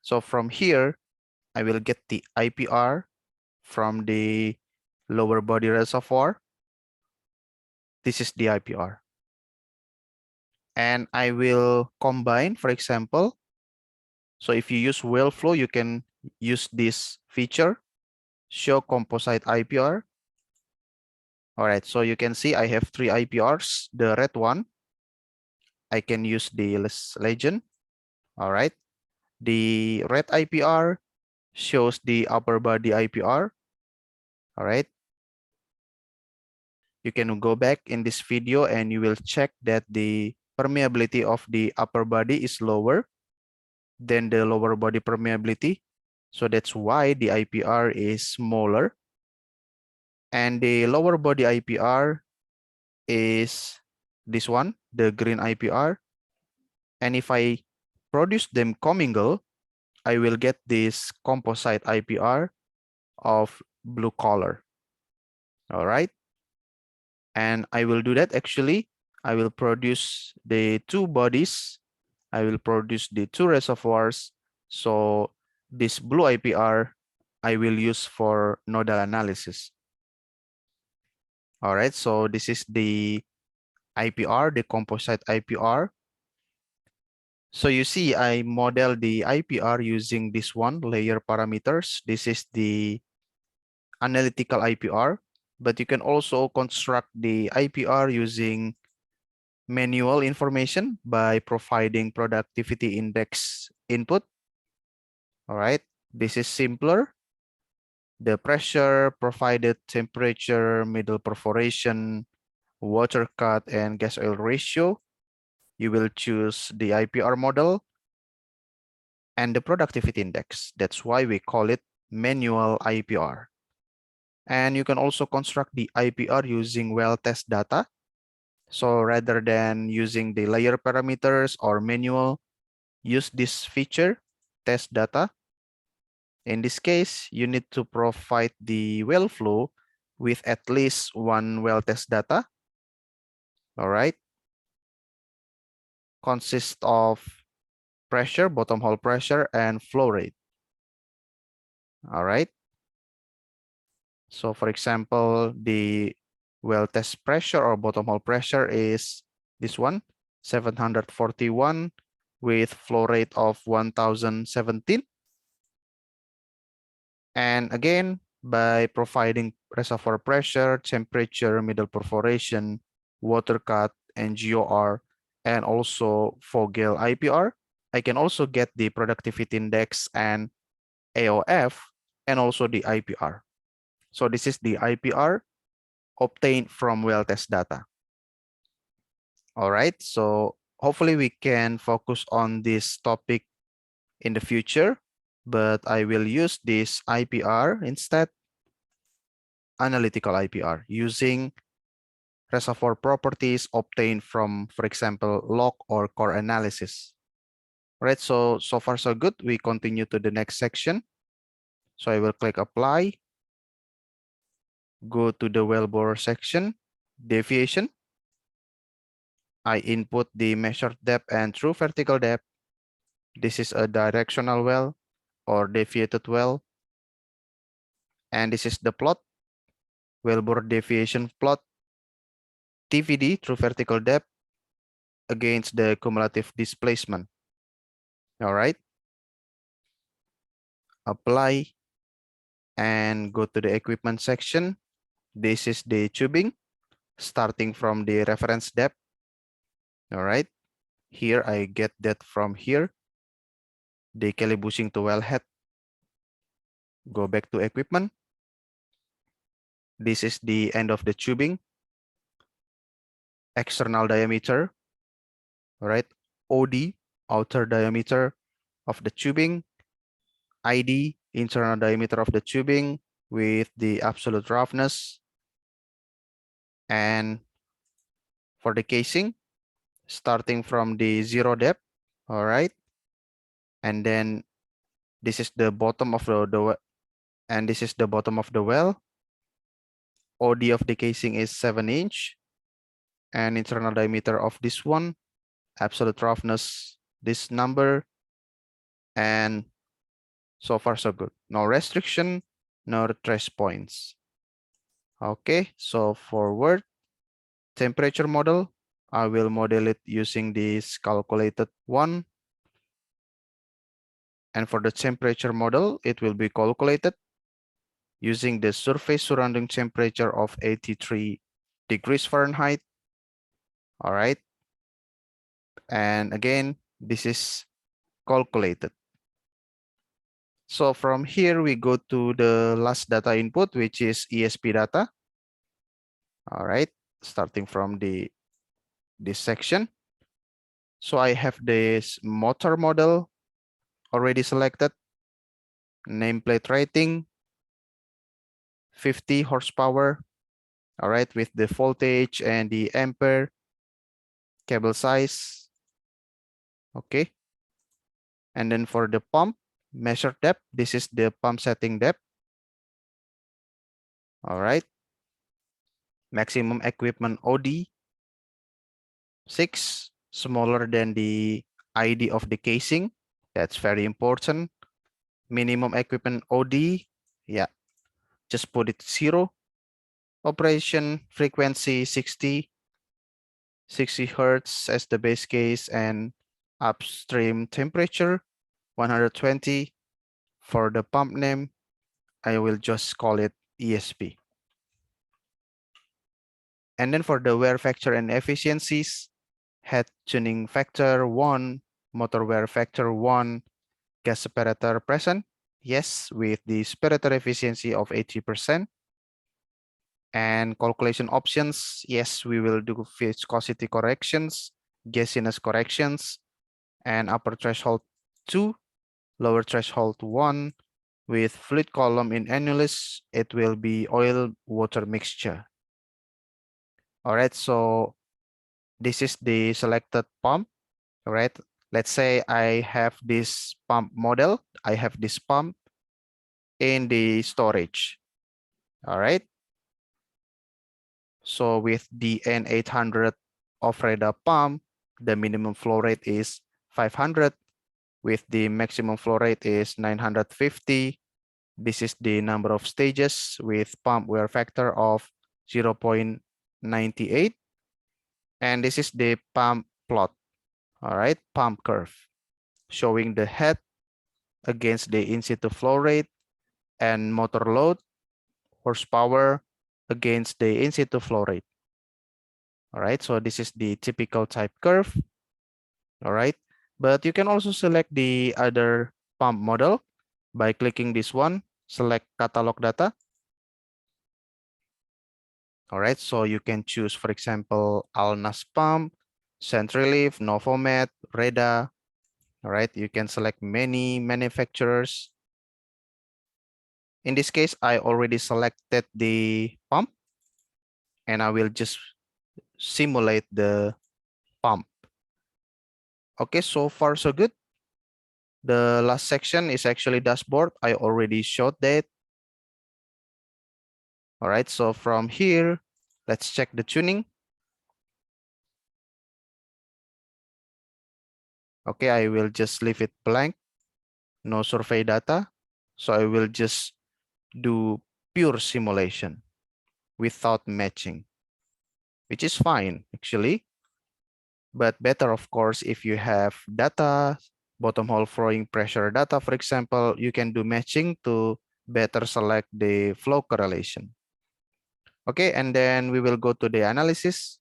So from here, I will get the IPR from the lower body reservoir. This is the IPR. And I will combine, for example, so if you use well flow, you can use this feature, show composite IPR. All right, so you can see I have 3 IPRs. The red one, I can use the legend. All right, the red IPR shows the upper body IPR. All right, you can go back in this video and you will check that the permeability of the upper body is lower than the lower body permeability. So that's why the IPR is smaller. And the lower body IPR is this one, the green IPR. And if I produce them commingle, I will get this composite IPR of blue color. All right. And I will do that actually. I will produce the 2 bodies. I will produce the 2 reservoirs. So this blue IPR I will use for nodal analysis. All right, so this is the IPR, the composite IPR. So you see, I model the IPR using this one, layer parameters. This is the analytical IPR, but you can also construct the IPR using manual information by providing productivity index input. All right, this is simpler. The pressure, provided temperature, middle perforation, water cut, and gas oil ratio. You will choose the IPR model and the productivity index. That's why we call it manual IPR. And you can also construct the IPR using well test data. So rather than using the layer parameters or manual, use this feature, test data. In this case, you need to provide the well flow with at least 1 well test data. All right. Consists of pressure, bottom hole pressure, and flow rate. All right. So for example, the well test pressure or bottom hole pressure is this one, 741 with flow rate of 1017. And again, by providing reservoir pressure, temperature, middle perforation, water cut, and GOR, and also Vogel IPR, I can also get the productivity index and AOF, and also the IPR. So this is the IPR obtained from well test data. All right, so hopefully we can focus on this topic in the future, but I will use this IPR instead, analytical IPR, using reservoir properties obtained from, for example, log or core analysis. All right, so far so good. We continue to the next section. So I will click apply, go to the wellbore section, deviation. I input the measured depth and true vertical depth. This is a directional well or deviated well. And this is the plot, wellbore deviation plot, TVD, true vertical depth, against the cumulative displacement. All right. Apply and go to the equipment section. This is the tubing starting from the reference depth. All right. Here I get that from here. The Kelly bushing to wellhead. Go back to equipment. This is the end of the tubing. External diameter. All right. OD, outer diameter of the tubing. ID, internal diameter of the tubing with the absolute roughness. And for the casing, starting from the 0 depth, all right. And then this is the bottom of the and this is the bottom of the well. OD of the casing is 7-inch, and internal diameter of this one, absolute roughness, this number, and So far, so good. No restriction, no trace points. Okay, so forward temperature model, I will model it using this calculated one. And for the temperature model, it will be calculated using the surface surrounding temperature of 83 degrees Fahrenheit. All right. And again, this is calculated. So from here, we go to the last data input, which is ESP data. All right, starting from this section. So I have this motor model already selected, nameplate rating, 50 horsepower. All right, with the voltage and the ampere, cable size. Okay. And then for the pump, measure depth. This is the pump setting depth. All right. Maximum equipment OD, 6, smaller than the ID of the casing. That's very important. Minimum equipment OD, yeah, just put it 0. Operation frequency 60 Hertz as the base case, and upstream temperature 120. For the pump name, I will just call it ESP. And then for the wear factor and efficiencies, head tuning factor 1, motor wear factor 1, gas separator present, yes, with the separator efficiency of 80%. And calculation options, yes, we will do viscosity corrections, gasiness corrections, and upper threshold 2, lower threshold 1. With fluid column in annulus, it will be oil water mixture. All right, so this is the selected pump. All right, let's say I have this pump model. I have this pump in the storage. All right. So with the N800 off-radar pump, the minimum flow rate is 500. With the maximum flow rate is 950. This is the number of stages with pump wear factor of 0.98. And this is the pump plot. All right, pump curve, showing the head against the in-situ flow rate and motor load, horsepower against the in-situ flow rate. All right, so this is the typical type curve. All right, but you can also select the other pump model by clicking this one, select catalog data. All right, so you can choose, for example, Alnas pump, Centrilift, Novomed, Reda. All right, you can select many manufacturers. In this case, I already selected the pump, and I will just simulate the pump. Okay, so far so good. The last section is actually dashboard. I already showed that. All right, so from here, let's check the tuning. Okay, I will just leave it blank, no survey data. So I will just do pure simulation without matching, which is fine actually. But better, of course, if you have data, bottom hole flowing pressure data, for example, you can do matching to better select the flow correlation. Okay, and then we will go to the analysis.